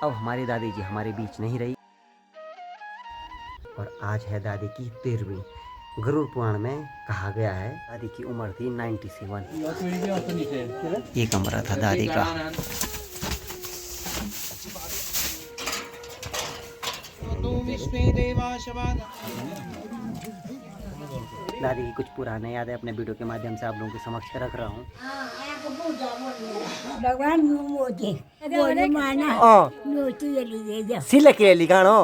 अब हमारी दादी जी हमारे बीच नहीं रही और आज है दादी की 13वीं। गरुड़ पुराण में कहा गया है दादी की उम्र थी 97। ये कमरा था दादी का। दादी की कुछ पुराने यादें अपने वीडियो के माध्यम से आप लोगों के समक्ष रख रहा हूँ। भगवान मोती माना सिलक लिखाणो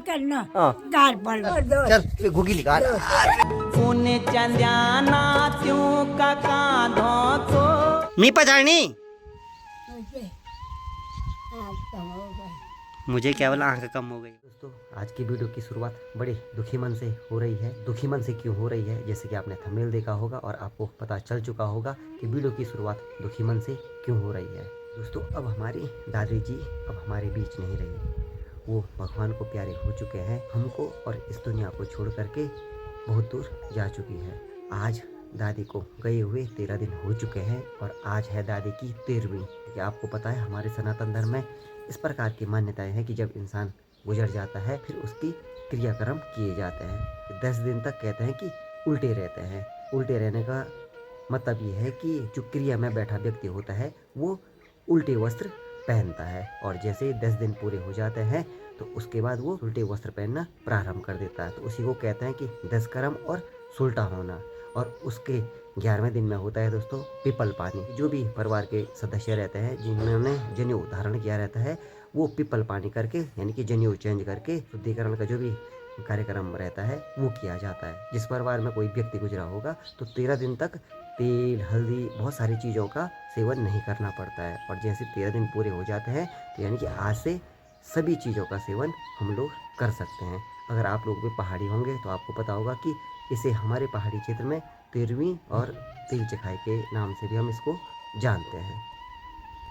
करना गार पर चल घुगी लिखा उने चंद्याना त्यों का कांधों को मी पछाणी मुझे क्या बोला आंख कम हो गई। दोस्तों आज की वीडियो की शुरुआत बड़े दुखी मन से हो रही है। दुखी मन से क्यों हो रही है, जैसे कि आपने थंबनेल देखा होगा और आपको पता चल चुका होगा कि वीडियो की शुरुआत दुखी मन से क्यों हो रही है। दोस्तों अब हमारी दादी जी अब हमारे बीच नहीं रही। वो भगवान को प्यारे हो चुके हैं, हमको और इस दुनिया को छोड़ करके बहुत दूर जा चुकी है। आज दादी को गए हुए 13 दिन हो चुके हैं और आज है दादी की 13वीं। कि आपको पता है हमारे सनातन धर्म में इस प्रकार की मान्यताएं हैं कि जब इंसान गुजर जाता है फिर उसकी क्रियाक्रम किए जाते हैं। 10 दिन तक कहते हैं कि उल्टे रहते हैं। उल्टे रहने का मतलब ये है कि जो क्रिया में बैठा व्यक्ति होता है वो उल्टे वस्त्र पहनता है और जैसे 10 दिन पूरे हो जाते हैं तो उसके बाद वो उल्टे वस्त्र पहनना प्रारंभ कर देता है। तो उसी को कहते हैं कि 10 कर्म और सुलटा होना। और उसके 11वें दिन में होता है दोस्तों पीपल पानी। जो भी परिवार के सदस्य रहते हैं जिन्होंने जनेऊ धारण किया रहता है वो पीपल पानी करके यानी कि जनेऊ चेंज करके शुद्धिकरण का जो भी कार्यक्रम रहता है वो किया जाता है। जिस परिवार में कोई व्यक्ति गुजरा होगा तो 13 दिन तक तेल हल्दी बहुत सारी चीज़ों का सेवन नहीं करना पड़ता है। और जैसे 13 दिन पूरे हो जाते हैं तो यानी कि आज से सभी चीज़ों का सेवन हम लोग कर सकते हैं। अगर आप लोग भी पहाड़ी होंगे तो आपको पता होगा कि इसे हमारे पहाड़ी क्षेत्र में 13वीं और तिल चखाई के नाम से भी हम इसको जानते हैं।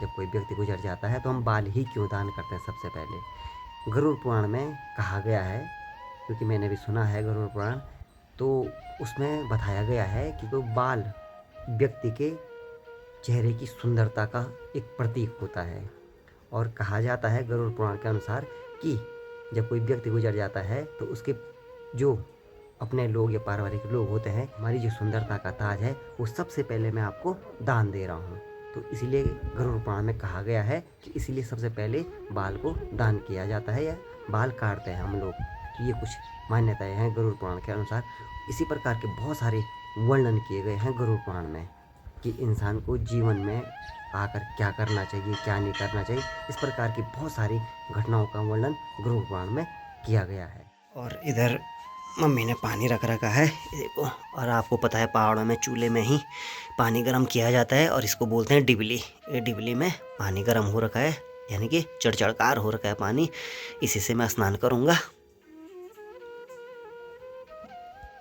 जब कोई व्यक्ति गुजर जाता है तो हम बाल ही क्यों दान करते हैं। सबसे पहले गरुड़ पुराण में कहा गया है, क्योंकि मैंने भी सुना है गरुड़ पुराण, तो उसमें बताया गया है कि वो बाल व्यक्ति के चेहरे की सुंदरता का एक प्रतीक होता है। और कहा जाता है गरुड़ पुराण के अनुसार कि जब कोई व्यक्ति गुजर जाता है तो उसके जो अपने लोग या पारिवारिक लोग होते हैं, हमारी जो सुंदरता का ताज है वो सबसे पहले मैं आपको दान दे रहा हूँ। तो इसीलिए गरुड़ पुराण में कहा गया है कि इसीलिए सबसे पहले बाल को दान किया जाता है या बाल काटते हैं हम लोग। तो ये कुछ मान्यताएं हैं गरुड़ पुराण के अनुसार। इसी प्रकार के बहुत सारे वर्णन किए गए हैं गरुड़ पुराण में कि इंसान को जीवन में आकर क्या करना चाहिए क्या नहीं करना चाहिए। इस प्रकार की बहुत सारी घटनाओं का वर्णन गरुड़ पुराण में किया गया है। और इधर मम्मी ने पानी रख रखा है देखो। और आपको पता है पहाड़ों में चूल्हे में ही पानी गर्म किया जाता है और इसको बोलते हैं डिबली। ये डिबली में पानी गर्म हो रखा है यानी कि चढ़चढ़कार हो रखा है पानी। इसी से मैं स्नान करूँगा।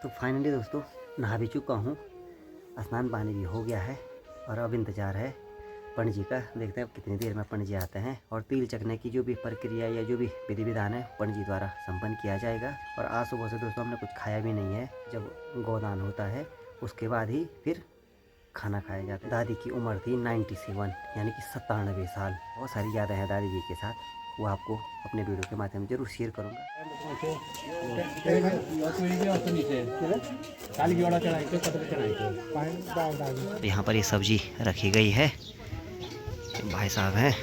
तो फाइनली दोस्तों नहा भी चुका हूँ, स्नान पानी भी हो गया है और अब इंतज़ार है पंडित जी का। देखते हैं कितनी देर में पंडित जी आते हैं और तिल चखने की जो भी प्रक्रिया या जो भी विधि विधान है पंडित जी द्वारा संपन्न किया जाएगा। और आज सुबह से दोस्तों हमने कुछ खाया भी नहीं है। जब गोदान होता है उसके बाद ही फिर खाना खाया जाता है। दादी की उम्र थी 97 यानी कि 97 साल। बहुत सारी यादें हैं दादी जी के साथ, वो आपको अपने वीडियो के माध्यम से जरूर शेयर करूँगा। यहाँ पर ये सब्जी रखी गई है, भाई साहब हैं।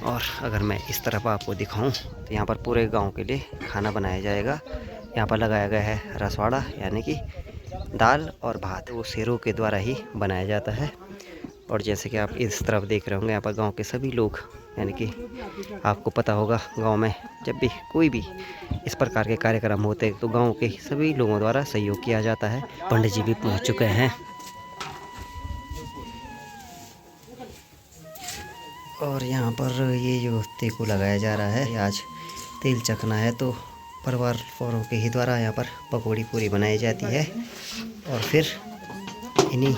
और अगर मैं इस तरफ आपको दिखाऊं तो यहाँ पर पूरे गांव के लिए खाना बनाया जाएगा। यहाँ पर लगाया गया है रसवाड़ा यानी कि दाल और भात, वो शेरों के द्वारा ही बनाया जाता है। और जैसे कि आप इस तरफ देख रहे होंगे यहाँ पर गांव के सभी लोग यानी कि आपको पता होगा गांव में जब भी कोई भी इस प्रकार के कार्यक्रम होते हैं तो गांव के सभी लोगों द्वारा सहयोग किया जाता है। पंडित जी भी पहुँच चुके हैं और यहाँ पर ये जो तेको लगाया जा रहा है, आज तेल चखना है तो परिवार वालों के ही द्वारा यहाँ पर पकौड़ी पूरी बनाई जाती है और फिर इन्हीं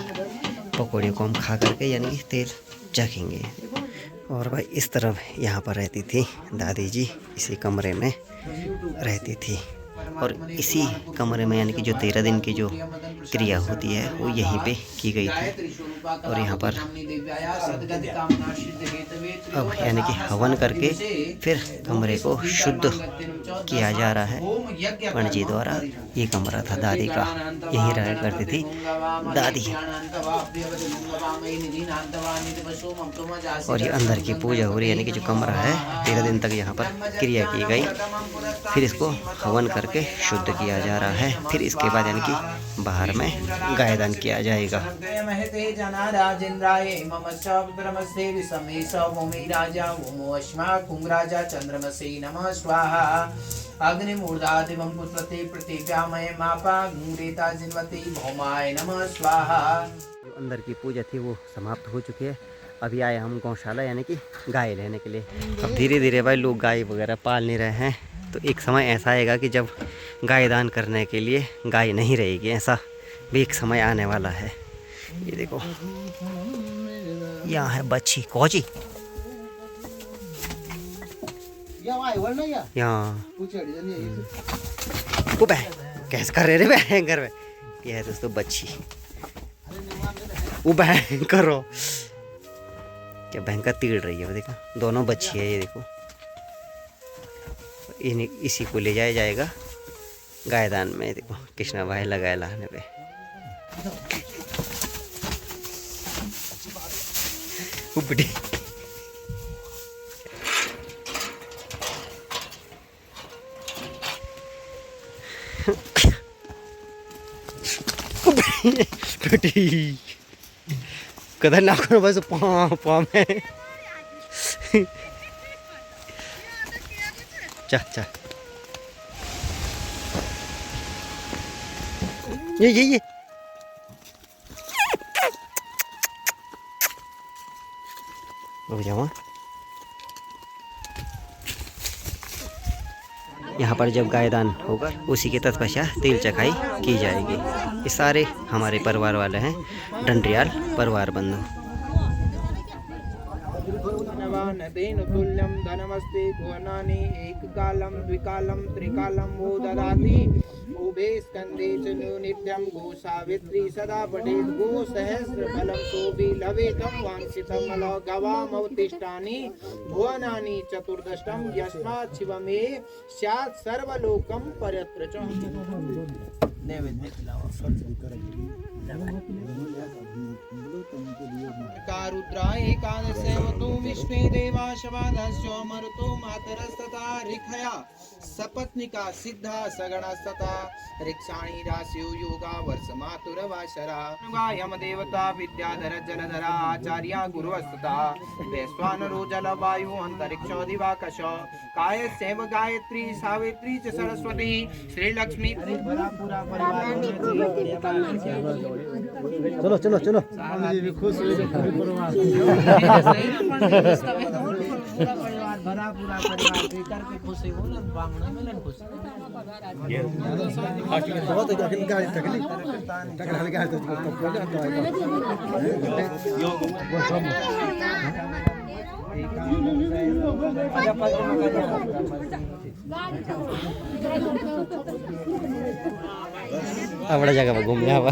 पकौड़ियों को हम खा करके यानी कि तेल चखेंगे। और भाई इस तरफ यहाँ पर रहती थी दादी जी, इसी कमरे में रहती थी। और इसी कमरे में यानी कि जो 13 दिन की जो क्रिया होती है वो यहीं पे की गई थी। और यहाँ पर अब यानी कि हवन करके फिर कमरे को शुद्ध किया जा रहा है पंडित जी द्वारा। ये कमरा था दादी का, यहीं रहा करती थी दादी। और ये अंदर की पूजा हो रही है, यानी कि जो कमरा है 13 दिन तक यहाँ पर क्रिया की गई, फिर इसको हवन करके शुद्ध किया जा रहा है। फिर इसके बाद यानी कि बाहर में गायदान किया जाएगा। अग्निमूर्धादिवं पुत्रते पृथिव्यामय मापा गुंग्रेता जिन्वते भौमाय नमः स्वाहा। जो अंदर की पूजा थी वो समाप्त हो चुकी है। अभी आए हम गौशाला यानी कि गाय लेने के लिए। अब धीरे धीरे भाई लोग गाय वगैरह पाल नहीं रहे हैं, तो एक समय ऐसा आएगा कि जब गाय दान करने के लिए गाय नहीं रहेगी, ऐसा भी एक समय आने वाला है। ये देखो यहाँ है बच्ची कौची, यहाँ कैसे कर रहे रे भयंकर में। यह है दोस्तों बच्ची, वो भयंकर करो क्या भयंकर तीड़ रही है वो देखो, दोनों बच्ची है ये देखो। इसी को ले जाया जाएगा गायदान में। देखो कृष्णा भाई लगाए लाने पे। उपड़ी कदर ना करो बस पाँव में। चा ये रुक जाओ। यहाँ पर जब गायदान होगा उसी के तत्पश्चात तेल चखाई की जाएगी। ये सारे हमारे परिवार वाले हैं, डंडरियाल परिवार बंधु। तुल्यं धनमस्ते भुवनानि एककालं द्विकालं त्रिकालं वो ददाति। उभे स्कंदे च नित्यं गो सावित्री सदा पठेत्। गो सहस्रफलं सोऽपि लभेतं वाञ्छितं मलः गवामवतिष्ठानि भुवनानि चतुर्दशं यस्मात् शिवमे स्यात् सर्वलोकं परत्र च। नैवेद्य खिलाओ। रुद्रा एकादशवतो विष्णु देवा शवादस्यो मरुतो मातरस्तथा ऋखया सपत्निका सिद्धा सगणस्तथा ऋक्षाणि राशियो योगा वर्ष मातुरवाशरा। यम देवता विद्याधर जलधरा आचार्या गुरुवस्तथा वैश्वानरो जलवायु अंतरिक्षो दिवाकश काय सेव गायत्री सावित्री च सरस्वती श्री लक्ष्मी। चलो चलो चलो खुश भरा पूरा परिवार करके खुशी हो ना बांगने में ना खुश बहुत गाड़ी टकली हल्का है बड़ा जगह पर घूमने आवा।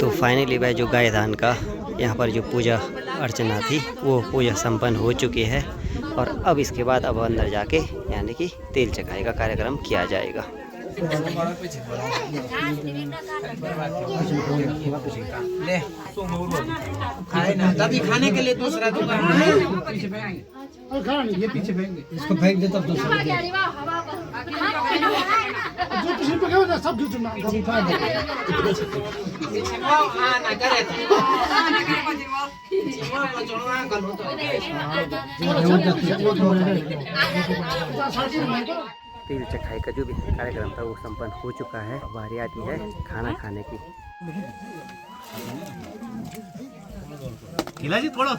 तो फाइनली भाई जो गायदान का यहाँ पर जो पूजा अर्चना थी वो पूजा संपन्न हो चुकी है। और अब इसके बाद अब अंदर जाके यानी कि तेल चखाई का कार्यक्रम किया जाएगा। ले खाए ना तभी खाने के लिए दूसरा दुकान है। और खाना नहीं ये पीछे फेंक दे, इसको फेंक दे तब दूसरा जो किसी पे कहो ना सब जो चुना दो खा दे। हां ना करे जीवा को जोड़वा करो तो तेल चखाई का जो भी कार्यक्रम था वो संपन्न हो चुका है। अब बारी आती है खाना खाने की। खिला जी थोड़ा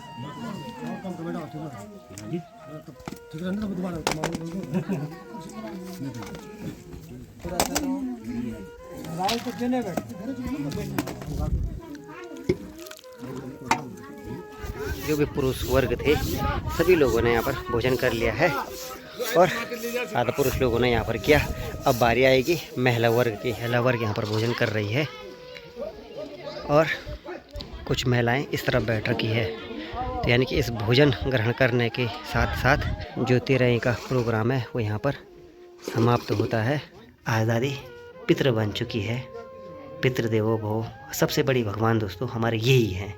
जो भी पुरुष वर्ग थे सभी लोगों ने यहाँ पर भोजन कर लिया है और आधा पुरुष लोगों ने यहाँ पर किया। अब बारी आएगी महिला वर्ग की। महिला वर्ग यहाँ पर भोजन कर रही है और कुछ महिलाएं इस तरफ बैठ रखी है। तो यानी कि इस भोजन ग्रहण करने के साथ साथ जो 13 का प्रोग्राम है वो यहाँ पर समाप्त होता है। आज़ादी पितृ बन चुकी है। पितृदेवो भव। सबसे बड़ी भगवान दोस्तों हमारे यही हैं।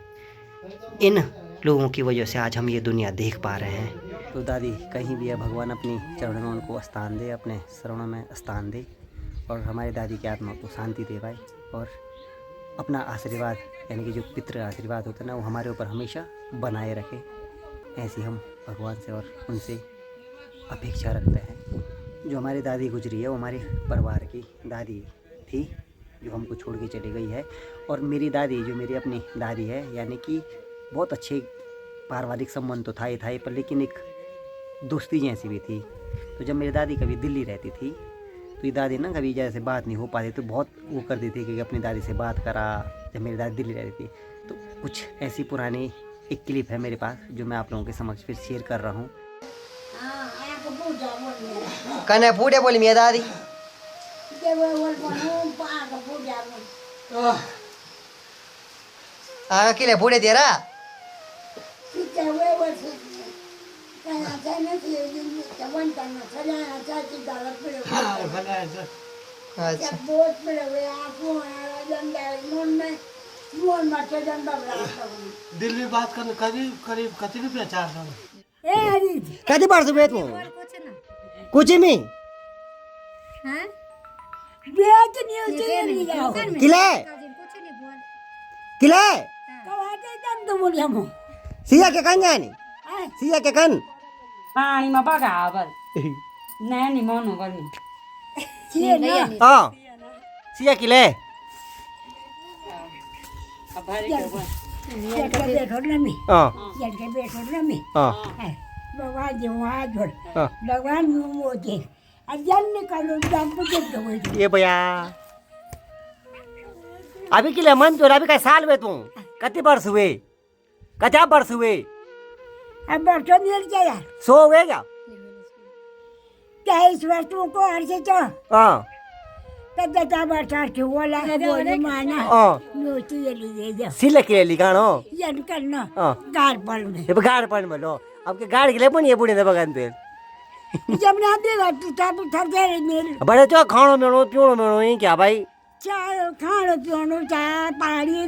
इन लोगों की वजह से आज हम ये दुनिया देख पा रहे हैं। तो दादी कहीं भी है, भगवान अपनी चरणों में उनको स्थान दे, अपने शरणों में स्थान दे और हमारी दादी की आत्मा को शांति दे भाई। और अपना आशीर्वाद यानी कि जो पितृ आशीर्वाद होता है ना वो हमारे ऊपर हमेशा बनाए रखे। ऐसी हम भगवान से और उनसे अपेक्षा रखते हैं। जो हमारी दादी गुजरी है वो हमारे परिवार की दादी थी जो हमको छोड़ के चली गई है। और मेरी दादी जो मेरी अपनी दादी है यानी कि बहुत अच्छे पारिवारिक संबंध तो था ही पर लेकिन एक दोस्ती जैसी भी थी। तो जब मेरी दादी कभी दिल्ली रहती थी तो ये दादी ना कभी जैसे बात नहीं हो पाती तो बहुत वो करती थी कि अपनी दादी से बात करा। जब मेरी दादी दिल्ली रहती थी तो कुछ ऐसी पुरानी एक क्लिप है मेरे पास जो मैं आप लोगों के समक्ष फिर शेयर कर रहा हूँ। कने पूड़े बोली मेरी दादी किले पूड़े दे रहा दिल्ली बात करने करीब करीब कति रुपया चार्ज हो कति वर्ष हुए तू कुछ नहीं किले किले सिया के कन जानी सिया के कन पानीमा बगाबर नानी मर्नु गर्ने सिया किले ये भैया अभी किले मन तो अभी का साल हुए तू कति वर्ष हुए अब बच्चों मिल गया 100 हुए क्या 23 वर्षों को अर्से तो हाँ तब जता बच्चा के बोला बोले माना नोटी ये ले जा सिले के लिए गानो यन करना गार पर में ये गाड़ पर में लो अब के गाड़ के लिए पण ये बुढ़े ने बगान पे जब ना देगा तू तब थक गए मेरे बड़े तो खाणो मेणो पियोणो मेणो ये क्या भाई चार खाणो पियोणो चार पानी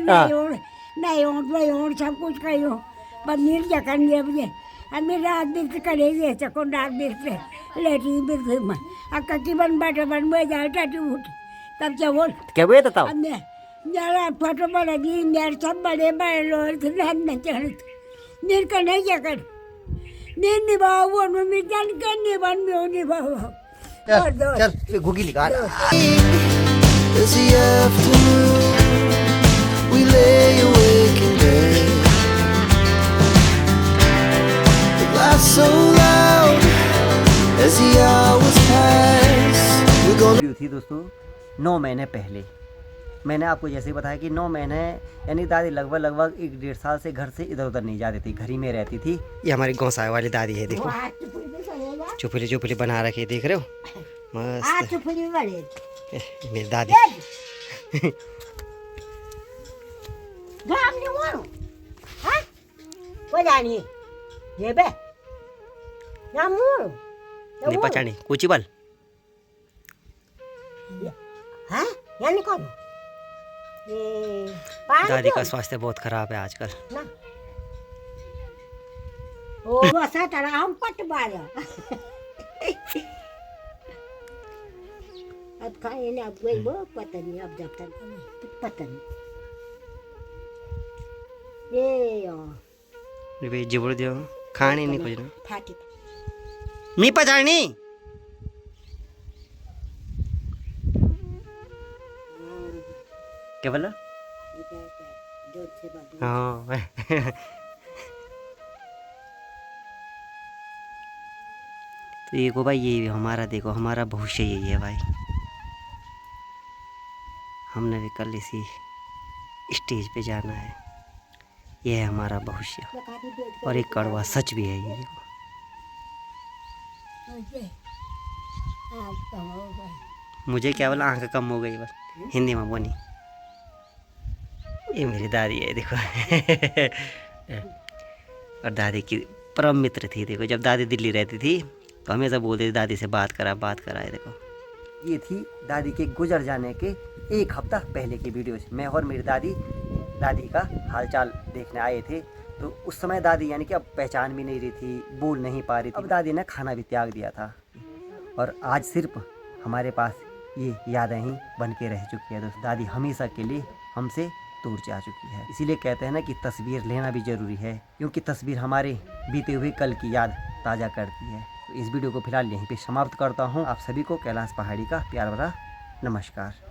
नहीं ओट सब कुछ कहो पर मिल जा करनी मुझे अब मेरे रात बिरते करे ये चको रात बिरते लेटी बिरते में अब कच्ची बन बैठे बन में जाए टाटी उठ तब क्या बोल क्या हुए तो अब मैं जरा फोटो बड़ा जी मेरे सब बड़े बड़े लोग थे रहने चढ़े नीर का नहीं क्या कर नीर निभाओ वो मैं जान कर निभान में हो निभाओ चल गुगी लिखा As the afternoon we lay awake in bed, the laugh so loud as the hours pass. We're gonna थी दोस्तों 9 महीने पहले। मैंने आपको जैसे ही बताया कि 9 महीने यानी दादी लगभग 1-1.5 साल से घर से इधर उधर नहीं जाती थी, घर ही में रहती थी। ये हमारी गौसाए वाली दादी है, देखो चुपली बना रखी, देख रहे हो मस्त मेरी दादी। नहीं पहचानी कुछ बल दादी का स्वास्थ्य बहुत खराब है आजकल। हम पट बारा अब खाए ना अब गई वो पता नहीं अब जब तक पता नहीं ये जिबड़ दियो खाने नहीं कुछ ना फाटी नहीं पहचानी क्या बोला हाँ तो ये को भाई ये हमारा देखो हमारा भविष्य यही है भाई। हमने भी कल इसी स्टेज पे जाना है ये है हमारा भविष्य और एक कड़वा सच भी है ये देखो। मुझे क्या बोला, आंख कम हो गई बस, हिंदी में बोनी। ये मेरी दादी है देखो। और दादी की परम मित्र थी देखो। जब दादी दिल्ली रहती थी तो हमेशा बोलती थी दादी से बात करा है देखो। ये थी दादी के गुजर जाने के एक हफ्ता पहले की वीडियो। मैं और मेरी दादी का हालचाल देखने आए थे। तो उस समय दादी यानी कि अब पहचान भी नहीं रही थी, बोल नहीं पा रही थी। अब दादी ने खाना भी त्याग दिया था और आज सिर्फ हमारे पास ये यादें ही बन के रह चुकी है। दोस्तों दादी हमेशा के लिए हमसे दूर जा चुकी है। इसीलिए कहते हैं ना कि तस्वीर लेना भी ज़रूरी है, क्योंकि तस्वीर हमारे बीते हुए कल की याद ताज़ा करती है। तो इस वीडियो को फिलहाल यहीं पे समाप्त करता हूँ। आप सभी को कैलाश पहाड़ी का प्यार भरा नमस्कार।